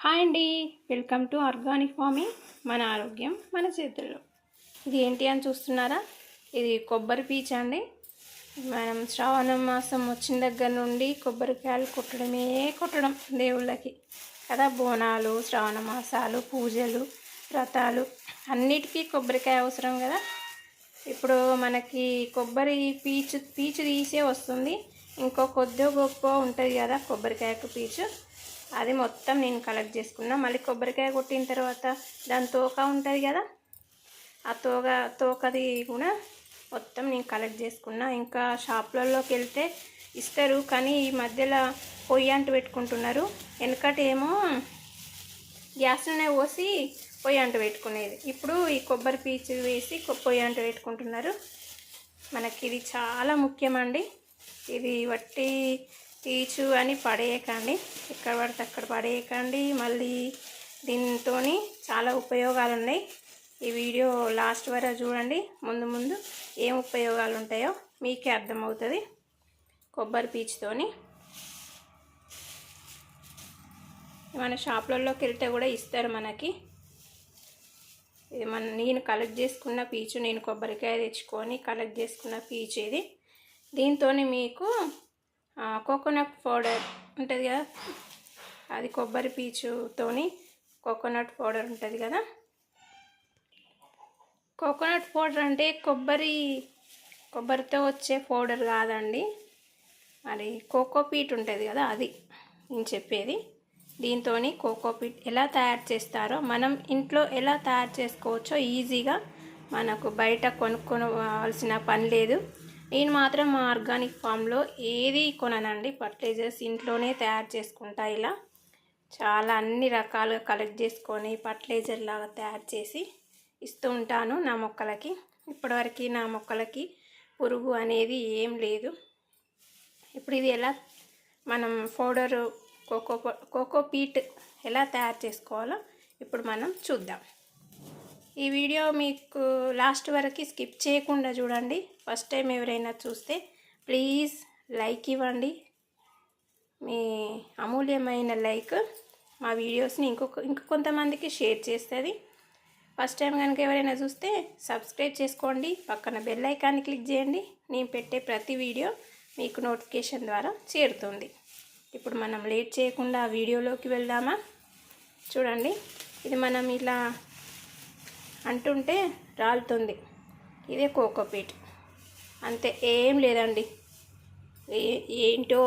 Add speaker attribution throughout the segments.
Speaker 1: Hi అండి, welcome to organic farming. మన ఆరోగ్యం మన చేతుల్లో. ఇది ఏంటి అని చూస్తున్నారా? ఇది కొబ్బరి పీచు అండి. మనం శ్రావణ మాసం వచ్చిన దగ్గర నుండి కొబ్బరికాయలు కొట్టడం దేవుళ్ళకి కదా. బోనాలు, శ్రావణ మాసాలు, పూజలు, వ్రతాలు అన్నిటికీ కొబ్బరికాయ అవసరం కదా. ఇప్పుడు మనకి కొబ్బరి పీచు తీసే వస్తుంది. ఇంకో కొద్దిగా గొప్ప ఉంటుంది కదా కొబ్బరికాయకు పీచు. అది మొత్తం నేను కలెక్ట్ చేసుకున్నా. మళ్ళీ కొబ్బరికాయ కొట్టిన తర్వాత దాని తోక ఉంటుంది కదా, ఆ తోకది కూడా మొత్తం నేను కలెక్ట్ చేసుకున్నా. ఇంకా షాప్లలోకి వెళ్తే ఇస్తారు, కానీ ఈ మధ్యలో పొయ్యి అంటు పెట్టుకుంటున్నారు. వెనకటేమో గ్యాస్లోనే పోసి పొయ్యి అంటు పెట్టుకునేది. ఇప్పుడు ఈ కొబ్బరి పీచు వేసి పొయ్యి అంటు పెట్టుకుంటున్నారు. మనకి ఇది చాలా ముఖ్యమండి. ఇది వట్టి పీచు అని పడేయకండి, ఎక్కడ పడితే అక్కడ పడేయకండి. మళ్ళీ దీంతో చాలా ఉపయోగాలు ఉన్నాయి. ఈ వీడియో లాస్ట్ వరకు చూడండి. ముందు ఏం ఉపయోగాలు ఉంటాయో మీకే అర్థమవుతుంది. కొబ్బరి పీచుతోని మన షాప్లలోకి వెళ్తే కూడా ఇస్తారు మనకి. ఇది నేను కలెక్ట్ చేసుకున్న పీచు, నేను కొబ్బరికాయ తెచ్చుకొని కలెక్ట్ చేసుకున్న పీచు ఇది. దీంతో మీకు కోకోనట్ పౌడర్ ఉంటుంది కదా, అది కొబ్బరి పీచుతోని కోకోనట్ పౌడర్ ఉంటుంది కదా. కోకోనట్ పౌడర్ అంటే కొబ్బరితో వచ్చే పౌడర్ కాదండి, మరి కోకోపీట్ ఉంటుంది కదా, అది నేను చెప్పేది. దీంతో కోకోపీట్ ఎలా తయారు చేస్తారో మనం ఇంట్లో ఎలా తయారు చేసుకోవచ్చో ఈజీగా, మనకు బయట కొనుక్కోవాల్సిన పని లేదు. నేను మాత్రం మా ఆర్గానిక్ ఫామ్లో ఏది కొననండి, ఫర్టిలైజర్స్ ఇంట్లోనే తయారు చేసుకుంటా. ఇలా చాలా అన్ని రకాలుగా కలెక్ట్ చేసుకొని ఫర్టిలైజర్ లాగా తయారు చేసి ఇస్తూ ఉంటాను నా మొక్కలకి. ఇప్పటివరకు నా మొక్కలకి పురుగు అనేది ఏం లేదు. ఇప్పుడు ఇది ఎలా మనం పౌడరు కోకోపీట్ ఎలా తయారు చేసుకోవాలో ఇప్పుడు మనం చూద్దాం. ఈ వీడియో మీకు లాస్ట్ వరకు స్కిప్ చేయకుండా చూడండి. ఫస్ట్ టైం ఎవరైనా చూస్తే ప్లీజ్ లైక్ ఇవ్వండి. మీ అమూల్యమైన లైక్ మా వీడియోస్ని ఇంకొక కొంతమందికి షేర్ చేస్తుంది. ఫస్ట్ టైం కనుక ఎవరైనా చూస్తే సబ్స్క్రైబ్ చేసుకోండి, పక్కన బెల్ ఐకాన్ని క్లిక్ చేయండి. నేను పెట్టే ప్రతి వీడియో మీకు నోటిఫికేషన్ ద్వారా చేరుతుంది. ఇప్పుడు మనం లేట్ చేయకుండా ఆ వీడియోలోకి వెళ్దామా? చూడండి, ఇది మనం ఇలా అంటుంటే రాలుతుంది. ఇదే కోకోపీట్, అంతే, ఏం లేదండి. ఏంటో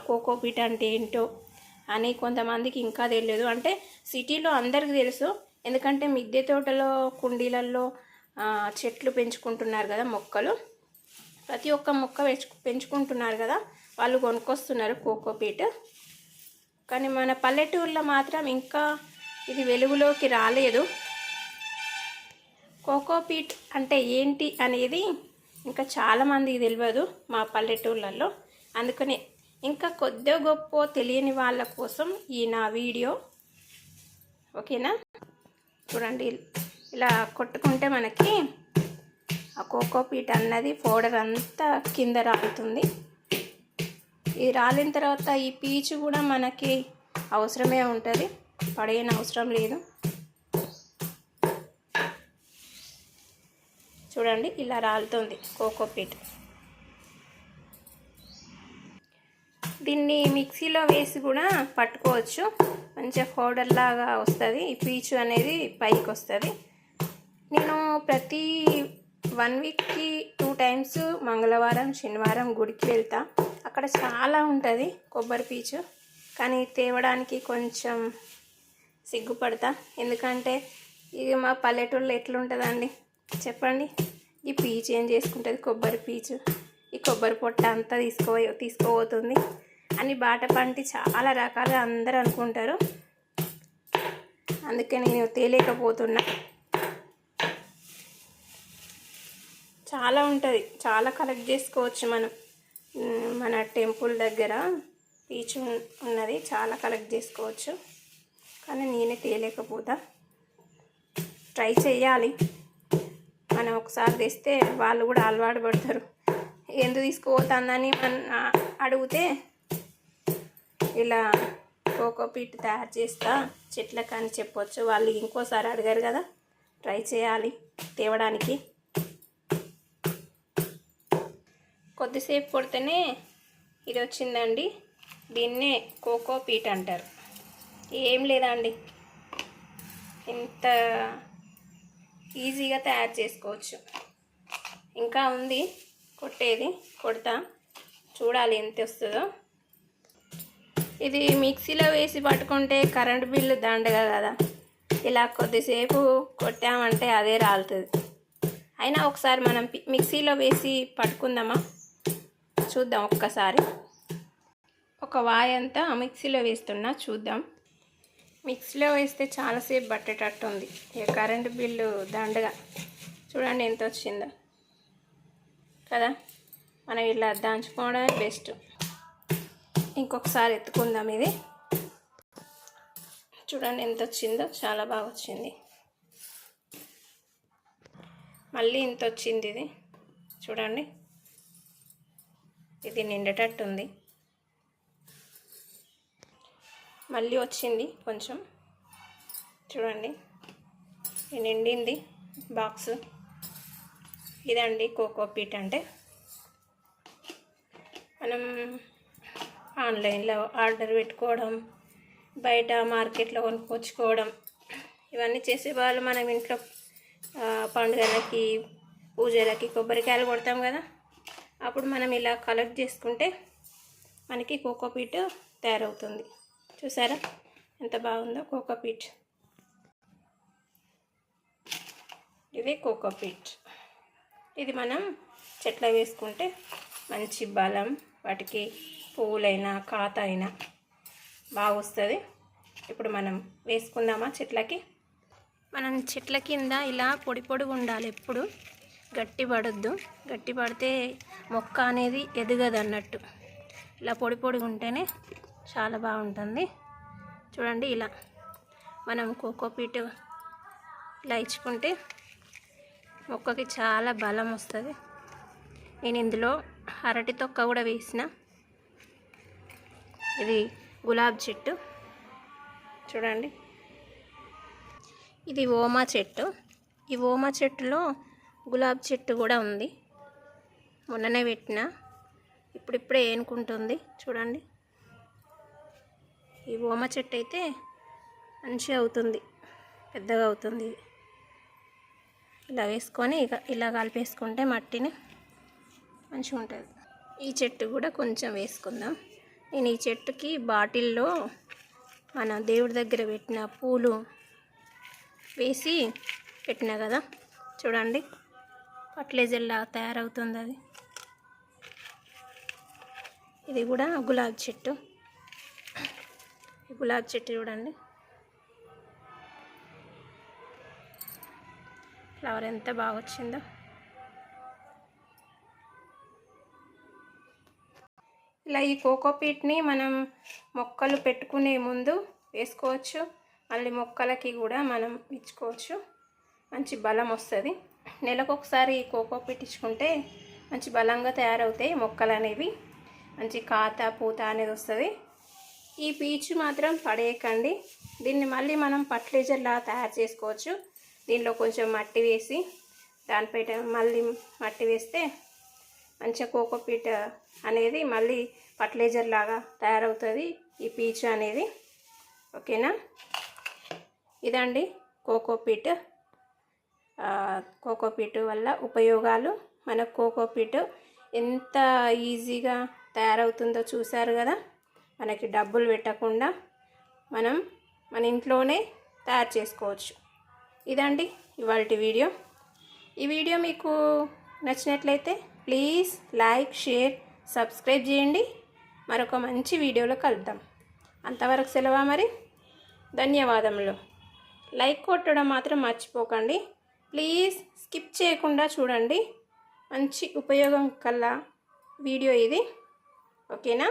Speaker 1: కోకోపీట్ అంటే ఏంటో అని కొంతమందికి ఇంకా తెలియదు. అంటే సిటీలో అందరికీ తెలుసు, ఎందుకంటే మిద్దె తోటలో కుండీలలో చెట్లు పెంచుకుంటున్నారు కదా, మొక్కలు ప్రతి ఒక్క మొక్క పెంచుకుంటున్నారు కదా, వాళ్ళు కొనుక్కొస్తున్నారు కోకోపీట్. కానీ మన పల్లెటూరులో మాత్రం ఇంకా ఇది వెలుగులోకి రాలేదు. కోకోపీట్ అంటే ఏంటి అనేది ఇంకా చాలామందికి తెలియదు మా పల్లెటూళ్ళల్లో. అందుకనే ఇంకా కొద్దిగా గొప్ప తెలియని వాళ్ళ కోసం ఈ నా వీడియో, ఓకేనా? చూడండి, ఇలా కొట్టుకుంటే మనకి ఆ కోకోపీట్ అన్నది పౌడర్ అంతా కింద రాలుతుంది. ఇది రాలిన తర్వాత ఈ పీచు కూడా మనకి అవసరమే ఉంటుంది, పడేయని అవసరం లేదు. చూడండి, ఇలా రాలుతుంది కోకోపీట్. దీన్ని మిక్సీలో వేసి కూడా పట్టుకోవచ్చు, మంచిగా పౌడర్ లాగా వస్తుంది. ఈ పీచు అనేది పైకి వస్తుంది. నేను ప్రతి 1 వీక్కి 2 టైమ్స్ మంగళవారం, శనివారం గుడికి వెళ్తా. అక్కడ చాలా ఉంటుంది కొబ్బరి పీచు, కానీ తేవడానికి కొంచెం సిగ్గుపడతా. ఎందుకంటే ఇది మా పల్లెటూళ్ళలో ఎట్లుంటుందండి చెప్పండి. ఈ పీచు ఏం చేసుకుంటుంది, కొబ్బరి పీచు, ఈ కొబ్బరి పొట్ట అంతా తీసుకోబోతుంది అని బాట పంటి చాలా రకాలుగా అందరూ అనుకుంటారు. అందుకే నేను తేలేకపోతున్నా. చాలా ఉంటుంది, చాలా కలెక్ట్ చేసుకోవచ్చు మనం. మన టెంపుల్ దగ్గర పీచు ఉన్నది, చాలా కలెక్ట్ చేసుకోవచ్చు. కానీ నేనే తేలేకపోతా. ట్రై చేయాలి. మనం ఒకసారి తెస్తే వాళ్ళు కూడా అలవాటు పడతారు. ఎందుకు తీసుకుపోతుందని అడిగితే ఇలా కోకోపీట్ తయారు చేస్తా చెట్లకు అని చెప్పొచ్చు. వాళ్ళు ఇంకోసారి అడిగారు కదా, ట్రై చేయాలి తేవడానికి. కొద్దిసేపు కొడితేనే ఇది వచ్చిందండి. దీన్నే కోకోపీట్ అంటారు. ఏం లేదండి, ఇంత ఈజీగా తయారు చేసుకోవచ్చు. ఇంకా ఉంది కొట్టేది, కొడతా, చూడాలి ఎంత వస్తుందో. ఇది మిక్సీలో వేసి పట్టుకుంటే కరెంట్ బిల్లు దండగా కదా, ఇలా కొద్దిసేపు కొట్టామంటే అదే రాలుతుంది. అయినా ఒకసారి మనం మిక్సీలో వేసి పట్టుకుందామా, చూద్దాం ఒక్కసారి. ఒక వాయంతా మిక్సీలో వేస్తున్నా, చూద్దాం. మిక్సీలో వేస్తే చాలాసేపు పట్టేటట్టు ఉంది. ఇక కరెంటు బిల్లు దండగా. చూడండి ఎంత వచ్చిందో కదా. మనం ఇలా దంచుకోవడమే బెస్ట్. ఇంకొకసారి ఎత్తుకుందాం. ఇది చూడండి ఎంత వచ్చిందో, చాలా బాగా వచ్చింది. మళ్ళీ ఇంత వచ్చింది. ఇది చూడండి, ఇది నిండేటట్టు ఉంది. మళ్ళీ వచ్చింది కొంచెం, చూడండి ఇది నిండింది బాక్స్. ఇదండి కోకోపీట్ అంటే. మనం ఆన్లైన్లో ఆర్డర్ పెట్టుకోవడం, బయట మార్కెట్లో కొనుక్కొచ్చుకోవడం, ఇవన్నీ చేసేవాళ్ళు మనం ఇంట్లో పండుగలకి, పూజలకి కొబ్బరికాయలు కొడతాం కదా, అప్పుడు మనం ఇలా కలెక్ట్ చేసుకుంటే మనకి కోకోపీట్ తయారవుతుంది. చూసారా ఎంత బాగుందో కోకోపీట్. ఇది కోకోపీట్. ఇది మనం చెట్ల వేసుకుంటే మంచి బలం, వాటికి పువ్వులైనా కాత అయినా బాగా వస్తుంది. ఇప్పుడు మనం వేసుకుందామా చెట్లకి. మనం చెట్ల కింద ఇలా పొడి పొడిగా ఉండాలి, ఎప్పుడు గట్టి పడొద్దు. గట్టి పడితే మొక్క అనేది ఎదగదు అన్నట్టు. ఇలా పొడి పొడిగా ఉంటేనే చాలా బాగుంటుంది. చూడండి ఇలా మనం కోకోపీట్ ఇలా ఇచ్చుకుంటే మొక్కకి చాలా బలం వస్తుంది. నేను ఇందులో అరటి తొక్క కూడా వేసిన. ఇది గులాబీ చెట్టు చూడండి. ఇది ఓమా చెట్టు. ఈ ఓమా చెట్టులో గులాబీ చెట్టు కూడా ఉంది. మొన్ననే పెట్టిన, ఇప్పుడిప్పుడే ఏనుకుంటుంది చూడండి. ఈ ఓమ చెట్టు అయితే మంచిగా అవుతుంది, పెద్దగా అవుతుంది. ఇలా వేసుకొని ఇలా కలిపేసుకుంటే మట్టిని మంచిగా ఉంటుంది. ఈ చెట్టు కూడా కొంచెం వేసుకుందాం. నేను ఈ చెట్టుకి బాటిల్లో మన దేవుడి దగ్గర పెట్టిన పూలు వేసి పెట్టినా కదా, చూడండి ఫర్టిలైజర్లా తయారవుతుంది అది. ఇది కూడా గులాబీ చెట్టు. గులాబీ చెట్టు చూడండి, ఫ్లవర్ ఎంత బాగా వచ్చిందో. ఇలా ఈ కోకోపీట్ని మనం మొక్కలు పెట్టుకునే ముందు వేసుకోవచ్చు, మళ్ళీ మొక్కలకి కూడా మనం ఇచ్చుకోవచ్చు. మంచి బలం వస్తుంది. నెలకొకసారి ఈ కోకోపీట్ ఇచ్చుకుంటే మంచి బలంగా తయారవుతాయి మొక్కలు అనేవి. మంచి కాత పూత అనేది వస్తుంది. ఈ పీచు మాత్రం పడేయకండి. దీన్ని మళ్ళీ మనం ఫర్టిలైజర్లా తయారు చేసుకోవచ్చు. దీనిలో కొంచెం మట్టి వేసి దానిపైన మళ్ళీ మట్టి వేస్తే మంచిగా కోకోపీట్ అనేది మళ్ళీ ఫర్టిలైజర్ లాగా తయారవుతుంది ఈ పీచు అనేది. ఓకేనా, ఇదండి కోకోపీట్. కోకోపీట్ వల్ల ఉపయోగాలు. మనకు కోకోపీట్ ఎంత ఈజీగా తయారవుతుందో చూసారు కదా. మనకి డబ్బులు పెట్టకుండా మనం మన ఇంట్లోనే తయారు చేసుకోవచ్చు. ఇదండి ఇవాల్టి వీడియో. ఈ వీడియో మీకు నచ్చినట్లయితే ప్లీజ్ లైక్, షేర్, సబ్స్క్రైబ్ చేయండి. మరొక మంచి వీడియోలో కలుద్దాం. అంతవరకు సెలవా మరి. ధన్యవాదములు. లైక్ కొట్టడం మాత్రం మర్చిపోకండి. ప్లీజ్ స్కిప్ చేయకుండా చూడండి. మంచి ఉపయోగం కల్లా వీడియో ఇది. ఓకేనా.